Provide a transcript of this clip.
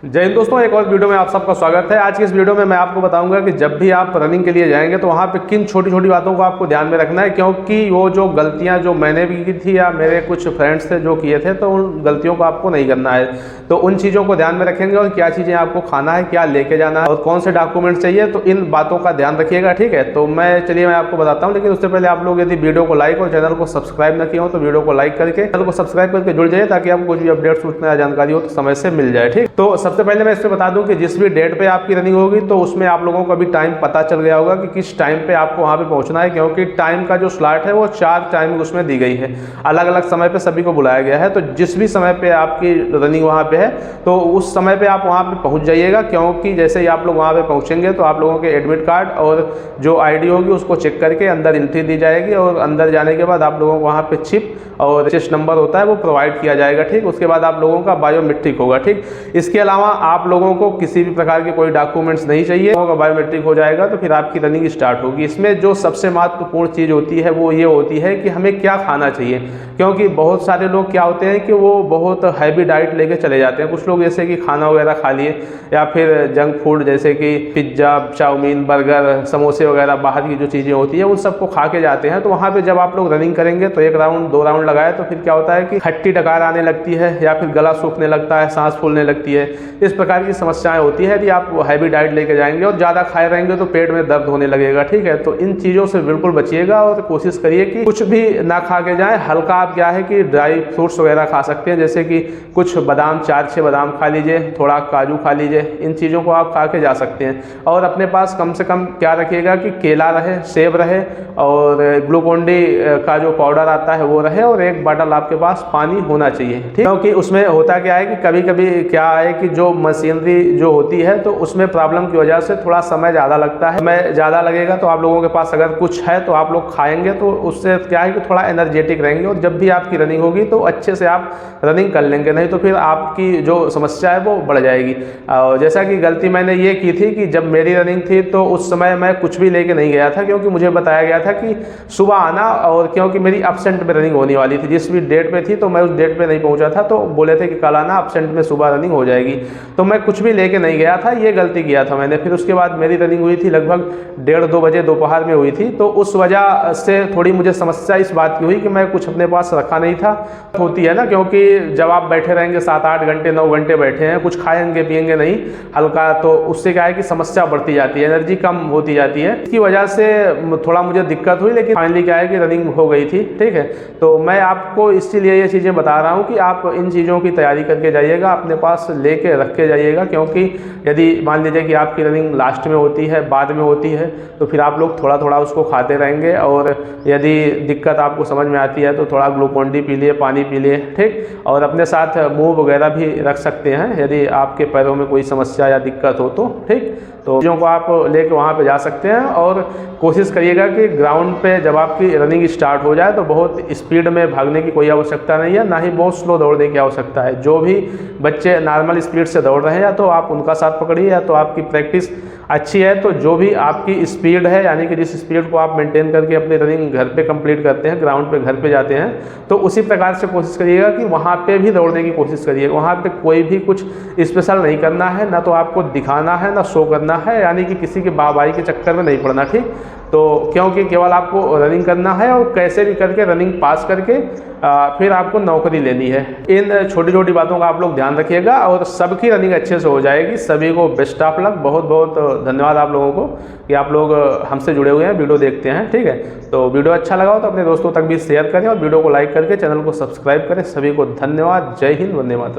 जय हिंद दोस्तों, एक और वीडियो में आप सबका स्वागत है। आज की इस वीडियो में मैं आपको बताऊंगा कि जब भी आप रनिंग के लिए जाएंगे तो वहाँ पे किन छोटी छोटी बातों को आपको ध्यान में रखना है, क्योंकि वो जो गलतियाँ जो मैंने भी की थी या मेरे कुछ फ्रेंड्स थे जो किए थे, तो उन गलतियों को आपको नहीं करना है। तो उन चीज़ों को ध्यान में रखेंगे और क्या चीज़ें आपको खाना है, क्या लेके जाना है और कौन से डॉक्यूमेंट चाहिए, तो इन बातों का ध्यान रखिएगा। ठीक है, तो मैं आपको बताता हूँ, लेकिन उससे पहले आप लोग यदि वीडियो को लाइक और चैनल को सब्सक्राइब न किए हो तो वीडियो को लाइक करके चैनल को सब्सक्राइब करके जुड़ जाइए, ताकि आपको कुछ भी अपडेट्स सूचना या जानकारी हो तो समय से मिल जाए। ठीक, तो सबसे पहले मैं इससे बता दूं कि जिस भी डेट पे आपकी रनिंग होगी तो उसमें आप लोगों को अभी टाइम पता चल गया होगा कि किस टाइम पे आपको वहां पे पहुंचना है, क्योंकि टाइम का जो स्लॉट है वो 4 टाइमिंग उसमें दी गई है। अलग अलग समय पे सभी को बुलाया गया है, तो जिस भी समय पे आपकी रनिंग वहां पे है तो उस समय पे आप वहां पे पहुंच जाइएगा, क्योंकि जैसे ही आप लोग वहां पे पहुंचेंगे तो आप लोगों के एडमिट कार्ड और जो आईडी होगी उसको चेक करके अंदर एंट्री दी जाएगी, और अंदर जाने के बाद आप लोगों को वहां पे चिप और रजिस्टर नंबर होता है वो प्रोवाइड किया जाएगा। ठीक, उसके बाद आप लोगों का बायोमेट्रिक होगा। ठीक, इसके अलावा आप लोगों को किसी भी प्रकार के कोई डॉक्यूमेंट्स नहीं चाहिए, लोगों का बायोमेट्रिक हो जाएगा तो फिर आपकी रनिंग स्टार्ट होगी। इसमें जो सबसे महत्वपूर्ण चीज़ होती है वो ये होती है कि हमें क्या खाना चाहिए, क्योंकि बहुत सारे लोग क्या होते हैं कि वो बहुत हैवी डाइट लेके चले जाते हैं। कुछ लोग जैसे कि खाना वगैरह खा लिए या फिर जंक फूड जैसे कि पिज्ज़ा, चाउमीन, बर्गर, समोसे वगैरह बाहर की जो चीज़ें होती हैं उन सबको खा के जाते हैं। तो वहाँ पे जब आप लोग रनिंग करेंगे तो 1 राउंड 2 राउंड लगाए तो फिर क्या होता है कि खट्टी डकार आने लगती है या फिर गला सूखने लगता है, सांस फूलने लगती है, इस प्रकार की समस्याएं होती है यदि आप हैवी डाइट लेके जाएंगे और ज़्यादा खाए रहेंगे तो पेट में दर्द होने लगेगा। ठीक है, तो इन चीज़ों से बिल्कुल बचिएगा और कोशिश करिए कि कुछ भी ना खा के जाएं। हल्का आप क्या है कि ड्राई फ्रूट्स वगैरह खा सकते हैं, जैसे कि कुछ बादाम, 4-6 बादाम खा लीजिए, थोड़ा काजू खा लीजिए, इन चीज़ों को आप खा के जा सकते हैं। और अपने पास कम से कम क्या रखिएगा कि केला रहे, सेब रहे और ग्लूकोन डी का जो पाउडर आता है वो रहे, और 1 बॉटल आपके पास पानी होना चाहिए। ठीक, क्योंकि उसमें होता क्या है कि कभी कभी क्या है कि जो मशीनरी जो होती है तो उसमें प्रॉब्लम की वजह से थोड़ा समय ज़्यादा लगता है। समय ज़्यादा लगेगा तो आप लोगों के पास अगर कुछ है तो आप लोग खाएंगे तो उससे क्या है कि थोड़ा एनर्जेटिक रहेंगे, और जब भी आपकी रनिंग होगी तो अच्छे से आप रनिंग कर लेंगे, नहीं तो फिर आपकी जो समस्या है वो बढ़ जाएगी। और जैसा कि गलती मैंने ये की थी कि जब मेरी रनिंग थी तो उस समय मैं कुछ भी लेके नहीं गया था, क्योंकि मुझे बताया गया था कि सुबह आना, और क्योंकि मेरी एब्सेंट में रनिंग होने वाली थी, जिस भी डेट पे थी तो मैं उस डेट पे नहीं पहुंचा था, तो बोले थे कि कल आना, एब्सेंट में सुबह रनिंग हो जाएगी, तो मैं कुछ भी लेके नहीं गया था। ये गलती किया था मैंने। फिर उसके बाद मेरी रनिंग हुई थी लगभग 1:30-2 बजे दोपहर में हुई थी, तो उस वजह से थोड़ी मुझे समस्या इस बात की हुई कि मैं कुछ अपने पास रखा नहीं था। होती है ना, क्योंकि जब आप बैठे रहेंगे 7-8 घंटे 9 घंटे बैठे हैं, कुछ खाएंगे पिएंगे नहीं हल्का, तो उससे क्या है कि समस्या बढ़ती जाती है, एनर्जी कम होती जाती है। इसकी वजह से थोड़ा मुझे दिक्कत हुई, लेकिन फाइनली क्या है कि रनिंग हो गई थी। ठीक है, तो मैं आपको इसलिए ये चीज़ें बता रहा हूँ कि आप इन चीज़ों की तैयारी करके जाइएगा, अपने पास लेके रख के जाइएगा, क्योंकि यदि मान लीजिए कि आपकी रनिंग लास्ट में होती है, बाद में होती है, तो फिर आप लोग थोड़ा थोड़ा उसको खाते रहेंगे, और यदि दिक्कत आपको समझ में आती है तो थोड़ा ग्लूकोन डी पी लिए, पानी पी लिए। ठीक, और अपने साथ मूव वगैरह भी रख सकते हैं यदि आपके पैरों में कोई समस्या या दिक्कत हो तो। ठीक, तो चीज़ों को आप लेके वहाँ पे जा सकते हैं, और कोशिश करिएगा कि ग्राउंड पे जब आपकी रनिंग स्टार्ट हो जाए तो बहुत स्पीड में भागने की कोई आवश्यकता नहीं है, ना ही बहुत स्लो दौड़ने की आवश्यकता है। जो भी बच्चे नॉर्मल स्पीड से दौड़ रहे हैं या तो आप उनका साथ पकड़िए, या तो आपकी प्रैक्टिस अच्छी है तो जो भी आपकी स्पीड है, यानी कि जिस स्पीड को आप मेंटेन करके अपनी रनिंग घर पे कंप्लीट करते हैं, ग्राउंड पे घर पे जाते हैं, तो उसी प्रकार से कोशिश करिएगा कि वहाँ पे भी दौड़ने की कोशिश करिएगा। वहाँ पे कोई भी कुछ स्पेशल नहीं करना है, ना तो आपको दिखाना है ना शो करना है, यानी कि किसी के बाबाई के चक्कर में नहीं पड़ना। ठीक, तो क्योंकि केवल आपको रनिंग करना है और कैसे भी करके रनिंग पास करके फिर आपको नौकरी लेनी है। इन छोटी छोटी बातों का आप लोग ध्यान रखिएगा और सबकी रनिंग अच्छे से हो जाएगी। सभी को बेस्ट ऑफ लक। बहुत बहुत धन्यवाद आप लोगों को कि आप लोग हमसे जुड़े हुए हैं, वीडियो देखते हैं। ठीक है, तो वीडियो अच्छा लगा हो तो अपने दोस्तों तक भी शेयर करें और वीडियो को लाइक करके चैनल को सब्सक्राइब करें। सभी को धन्यवाद। जय हिंद, वंदे मातरम।